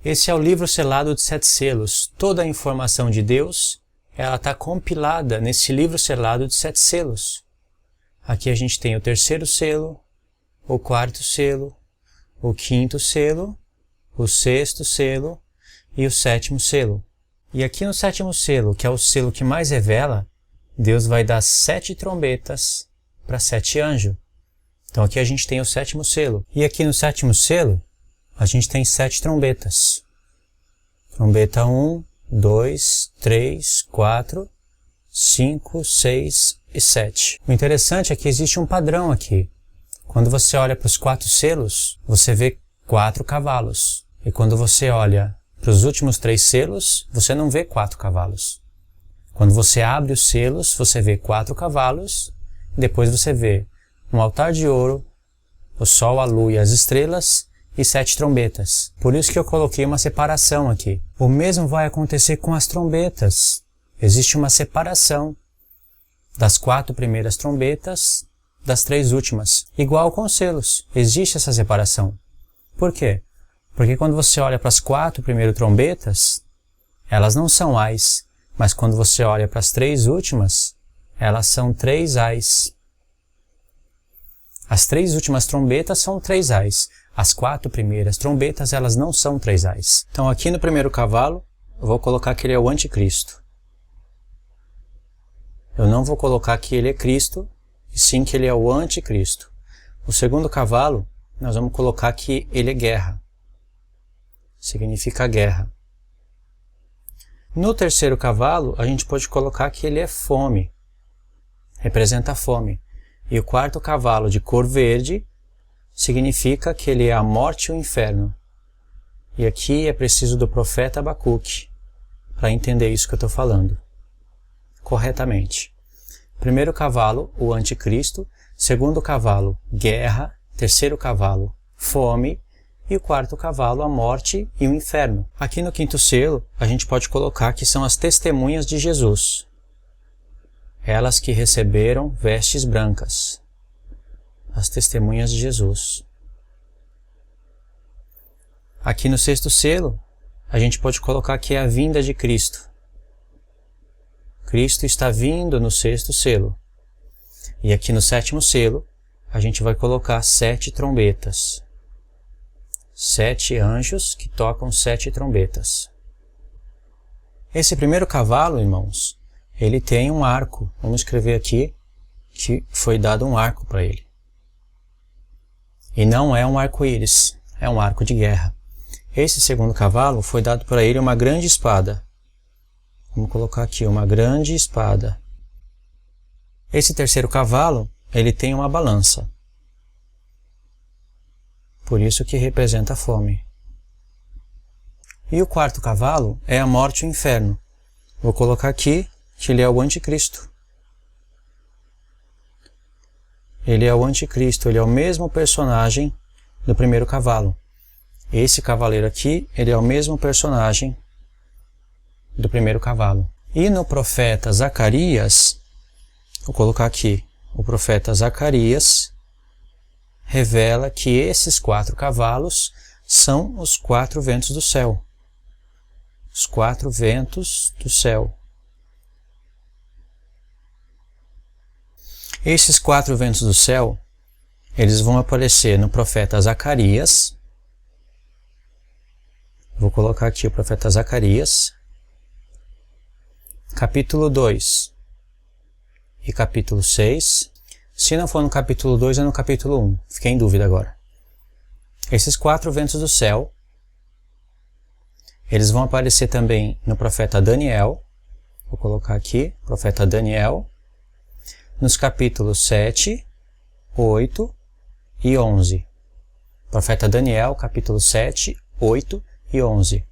Esse é o livro selado de 7 selos. Toda a informação de Deus, ela está compilada nesse livro selado de 7 selos. Aqui a gente tem o 3º selo, o 4º selo, o 5º selo, o 6º selo e o 7º selo. E aqui no 7º selo, que é o selo que mais revela, Deus vai dar 7 trombetas para 7 anjos. Então aqui a gente tem o 7º selo. E aqui no 7º selo, a gente tem 7 trombetas. Trombeta 1, 2, 3, 4, 5, 6 e 7. O interessante é que existe um padrão aqui. Quando você olha para os 4 selos, você vê 4 cavalos. E quando você olha para os últimos 3 selos, você não vê 4 cavalos. Quando você abre os selos, você vê 4 cavalos. E depois você vê um altar de ouro, o sol, a lua e as estrelas e 7 trombetas. Por isso que eu coloquei uma separação aqui. O mesmo vai acontecer com as trombetas. Existe uma separação das 4 primeiras trombetas das 3 últimas. Igual com os selos. Existe essa separação. Por quê? Porque quando você olha para as 4 primeiras trombetas, elas não são ais. Mas quando você olha para as 3 últimas, elas são 3 ais. As 3 últimas trombetas são 3 ais. As 4 primeiras trombetas, elas não são 3 ais. Então aqui no primeiro cavalo, eu vou colocar que ele é o anticristo. Eu não vou colocar que ele é Cristo, e sim que ele é o anticristo. O segundo cavalo, nós vamos colocar que ele é guerra. Significa guerra. No terceiro cavalo, a gente pode colocar que ele é fome. Representa a fome. E o quarto cavalo, de cor verde, significa que ele é a morte e o inferno. E aqui é preciso do profeta Abacuque para entender isso que eu estou falando corretamente. Primeiro cavalo, o anticristo. Segundo cavalo, guerra. Terceiro cavalo, fome. E o quarto cavalo, a morte e o inferno. Aqui no 5º selo, a gente pode colocar que são as testemunhas de Jesus. Elas que receberam vestes brancas. As testemunhas de Jesus. Aqui no 6º selo, a gente pode colocar que é a vinda de Cristo. Cristo está vindo no 6º selo. E aqui no 7º selo, a gente vai colocar 7 trombetas. 7 anjos que tocam 7 trombetas. Esse primeiro cavalo, irmãos, ele tem um arco. Vamos escrever aqui que foi dado um arco para ele. E não é um arco-íris, é um arco de guerra. Esse segundo cavalo foi dado para ele uma grande espada. Vamos colocar aqui uma grande espada. Esse terceiro cavalo, ele tem uma balança. Por isso que representa a fome. E o quarto cavalo é a morte e o inferno. Vou colocar aqui que ele é o anticristo. Ele é o anticristo, ele é o mesmo personagem do primeiro cavalo. Esse cavaleiro aqui, ele é o mesmo personagem do primeiro cavalo. E no profeta Zacarias, vou colocar aqui, o profeta Zacarias revela que esses 4 cavalos são os 4 ventos do céu. Os 4 ventos do céu. Esses 4 ventos do céu, eles vão aparecer no profeta Zacarias. Vou colocar aqui o profeta Zacarias, capítulo 2 e capítulo 6. Se não for no capítulo 2, é no capítulo 1. Fiquei em dúvida agora. Esses 4 ventos do céu, eles vão aparecer também no profeta Daniel. Vou colocar aqui, profeta Daniel, nos capítulos 7, 8 e 11. Profeta Daniel, capítulo 7, 8 e 11.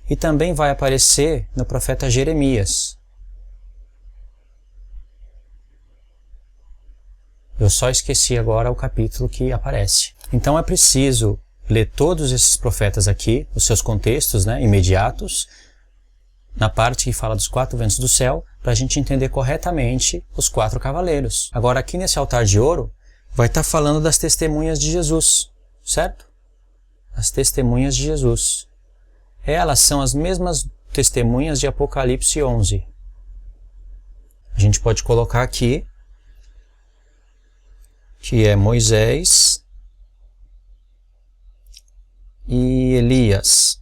E também vai aparecer no profeta Jeremias. Eu só esqueci agora o capítulo que aparece. Então é preciso ler todos esses profetas aqui, os seus contextos, imediatos, na parte que fala dos 4 ventos do céu, para a gente entender corretamente os 4 cavaleiros. Agora aqui nesse altar de ouro, vai estar falando das testemunhas de Jesus, certo? As testemunhas de Jesus. elas são as mesmas testemunhas de Apocalipse 11. A gente pode colocar aqui que é Moisés e Elias.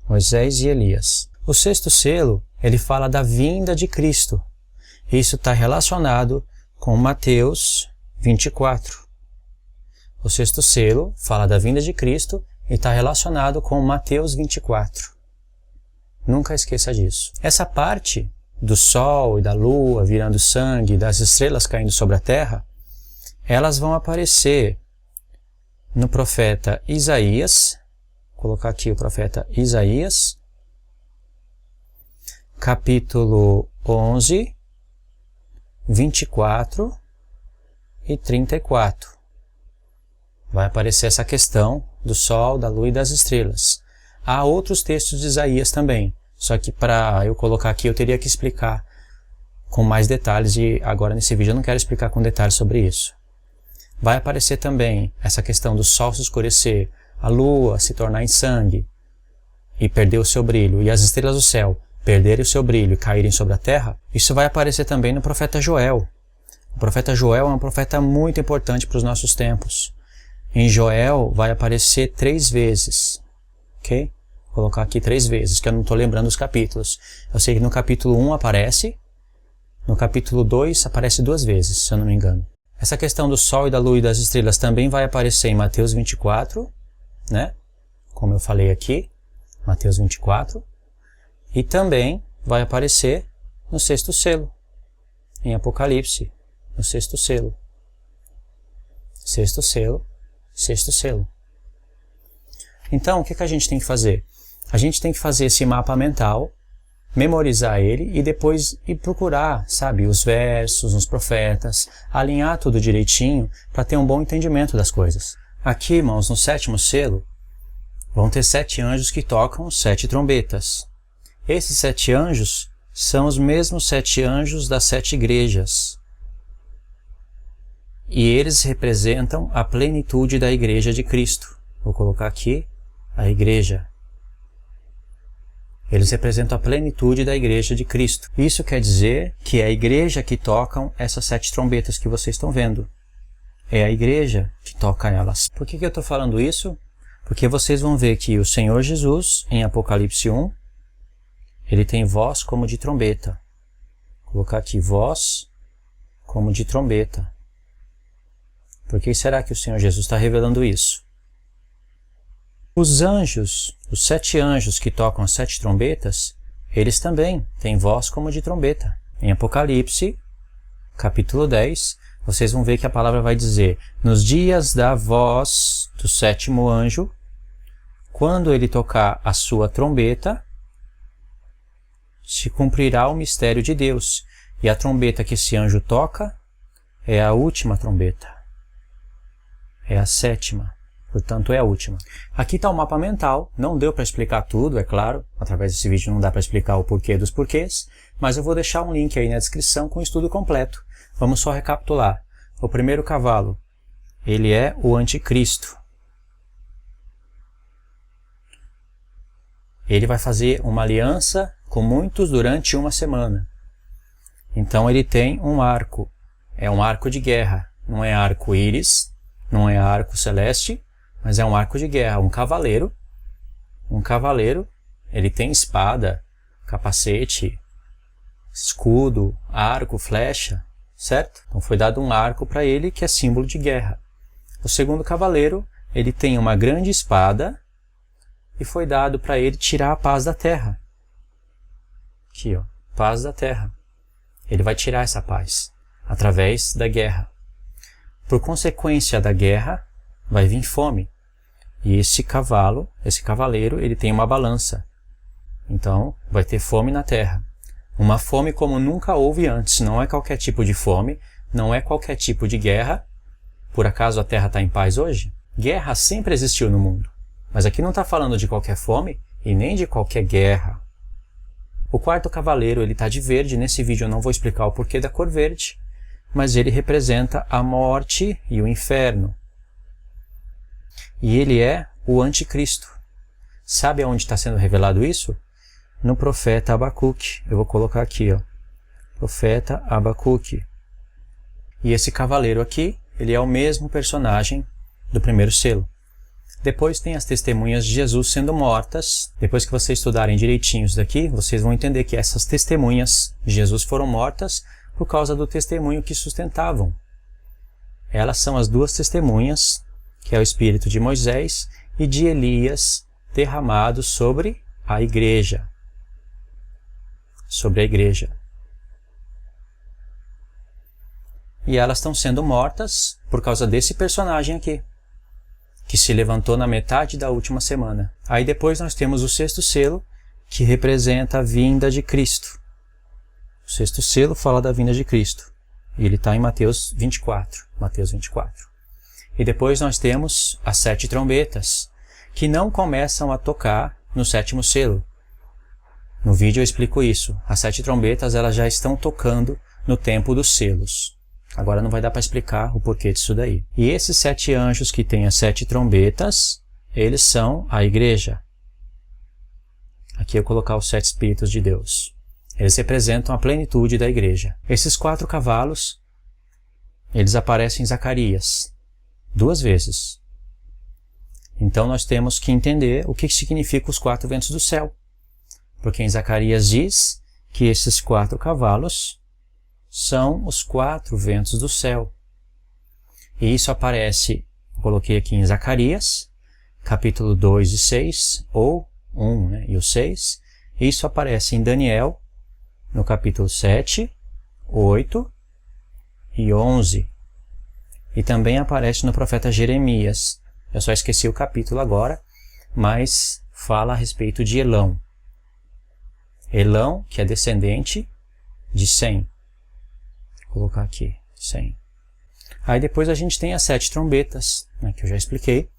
Moisés e Elias. O sexto selo, ele fala da vinda de Cristo. Isso está relacionado com Mateus 24. O sexto selo fala da vinda de Cristo e está relacionado com Mateus 24. Nunca esqueça disso. Essa parte do sol e da lua virando sangue, das estrelas caindo sobre a terra, elas vão aparecer no profeta Isaías. Vou colocar aqui o profeta Isaías, capítulo 11, 24 e 34. Vai aparecer essa questão do sol, da lua e das estrelas. Há outros textos de Isaías também, só que para eu colocar aqui eu teria que explicar com mais detalhes e agora nesse vídeo eu não quero explicar com detalhes sobre isso. Vai aparecer também essa questão do sol se escurecer, a lua se tornar em sangue e perder o seu brilho, e as estrelas do céu perderem o seu brilho e caírem sobre a terra. Isso vai aparecer também no profeta Joel. O profeta Joel é um profeta muito importante para os nossos tempos. Em Joel vai aparecer 3 vezes. Ok? Vou colocar aqui 3 vezes, que eu não estou lembrando os capítulos. Eu sei que no capítulo 1 aparece, no capítulo 2 aparece 2 vezes, se eu não me engano. Essa questão do sol e da lua e das estrelas também vai aparecer em Mateus 24, né? Como eu falei aqui, Mateus 24. E também vai aparecer no sexto selo, em Apocalipse, no sexto selo. Sexto selo, sexto selo. Então, o que a gente tem que fazer? A gente tem que fazer esse mapa mental, memorizar ele e depois ir procurar, sabe, os versos, os profetas, alinhar tudo direitinho para ter um bom entendimento das coisas. Aqui, irmãos, no sétimo selo, vão ter 7 anjos que tocam 7 trombetas. Esses 7 anjos são os mesmos 7 anjos das 7 igrejas. E eles representam a plenitude da igreja de Cristo. Vou colocar aqui a igreja. Eles representam a plenitude da igreja de Cristo. Isso quer dizer que é a igreja que tocam essas 7 trombetas que vocês estão vendo. É a igreja que toca elas. Por que eu estou falando isso? Porque vocês vão ver que o Senhor Jesus, em Apocalipse 1, ele tem voz como de trombeta. Vou colocar aqui, voz como de trombeta. Por que será que o Senhor Jesus está revelando isso? Os anjos, os 7 anjos que tocam as 7 trombetas, eles também têm voz como de trombeta. Em Apocalipse, capítulo 10, vocês vão ver que a palavra vai dizer: nos dias da voz do 7º anjo, quando ele tocar a sua trombeta, se cumprirá o mistério de Deus. E a trombeta que esse anjo toca é a última trombeta. É a 7ª. Portanto, é a última. Aqui está o mapa mental. Não deu para explicar tudo, é claro. Através desse vídeo não dá para explicar o porquê dos porquês. Mas eu vou deixar um link aí na descrição com o estudo completo. Vamos só recapitular. O primeiro cavalo, ele é o anticristo. Ele vai fazer uma aliança com muitos durante uma semana. Então ele tem um arco. É um arco de guerra. Não é arco-íris, não é arco celeste, mas é um arco de guerra. Um cavaleiro. Um cavaleiro, ele tem espada, capacete, escudo, arco, flecha, certo? Então foi dado um arco para ele que é símbolo de guerra. O segundo cavaleiro, ele tem uma grande espada e foi dado para ele tirar a paz da terra. Aqui, ó, paz da terra. Ele vai tirar essa paz através da guerra. Por consequência da guerra, vai vir fome. E esse cavaleiro, ele tem uma balança. Então, vai ter fome na terra. Uma fome como nunca houve antes. Não é qualquer tipo de fome, não é qualquer tipo de guerra. Por acaso a terra está em paz hoje? Guerra sempre existiu no mundo. Mas aqui não está falando de qualquer fome e nem de qualquer guerra. O quarto cavaleiro, ele está de verde. Nesse vídeo eu não vou explicar o porquê da cor verde, mas ele representa a morte e o inferno. E ele é o anticristo. Sabe aonde está sendo revelado isso? No profeta Abacuque. Eu vou colocar aqui, ó. Profeta Abacuque. E esse cavaleiro aqui, ele é o mesmo personagem do primeiro selo. Depois tem as testemunhas de Jesus sendo mortas. Depois que vocês estudarem direitinho isso daqui, vocês vão entender que essas testemunhas de Jesus foram mortas por causa do testemunho que sustentavam. Elas são as duas testemunhas, que é o espírito de Moisés e de Elias derramado sobre a igreja. Sobre a igreja. E elas estão sendo mortas por causa desse personagem aqui, que se levantou na metade da última semana. Aí depois nós temos o sexto selo, que representa a vinda de Cristo. O sexto selo fala da vinda de Cristo. E ele está em Mateus 24. Mateus 24. E depois nós temos as 7 trombetas, que não começam a tocar no sétimo selo. No vídeo eu explico isso. As 7 trombetas elas já estão tocando no tempo dos selos. Agora não vai dar para explicar o porquê disso daí. E esses 7 anjos que têm as 7 trombetas, eles são a igreja. Aqui eu vou colocar os 7 espíritos de Deus. Eles representam a plenitude da igreja. Esses 4 cavalos, eles aparecem em Zacarias 2 vezes. Então nós temos que entender o que significa os 4 ventos do céu. Porque em Zacarias diz que esses 4 cavalos são os 4 ventos do céu. E isso aparece, coloquei aqui em Zacarias, capítulo 2 e 6, ou 1 e o 6. Isso aparece em Daniel, no capítulo 7, 8 e 11. E também aparece no profeta Jeremias. Eu só esqueci o capítulo agora, mas fala a respeito de Elão. Elão, que é descendente de Sem. Vou colocar aqui, 100. Aí depois a gente tem as 7 trombetas, né, que eu já expliquei.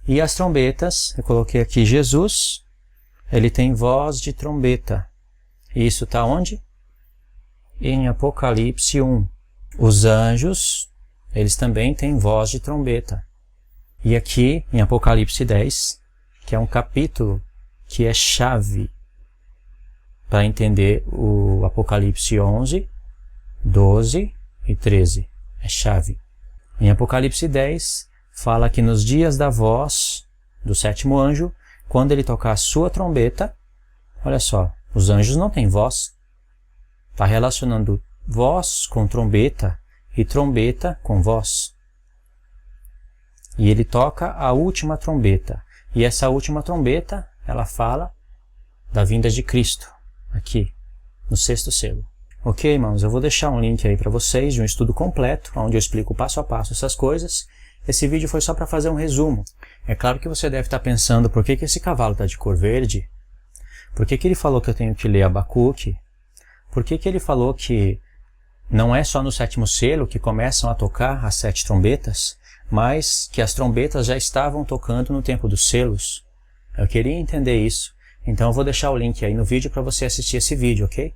E as trombetas, eu coloquei aqui Jesus, ele tem voz de trombeta. E isso está onde? Em Apocalipse 1. Os anjos, eles também têm voz de trombeta. E aqui em Apocalipse 10, que é um capítulo que é chave para entender o Apocalipse 11, 12 e 13. É chave. Em Apocalipse 10, fala que nos dias da voz do 7º anjo, quando ele tocar a sua trombeta, olha só, os anjos não têm voz. Está relacionando voz com trombeta e trombeta com voz. E ele toca a última trombeta. E essa última trombeta, ela fala da vinda de Cristo, aqui, no 6º selo. Ok, irmãos, eu vou deixar um link aí para vocês de um estudo completo, onde eu explico passo a passo essas coisas. Esse vídeo foi só para fazer um resumo. É claro que você deve estar pensando por que esse cavalo está de cor verde, por que ele falou que eu tenho que ler Abacuque, por que ele falou que não é só no 7º selo que começam a tocar as 7 trombetas, mas que as trombetas já estavam tocando no tempo dos selos. Eu queria entender isso, então eu vou deixar o link aí no vídeo para você assistir esse vídeo, ok?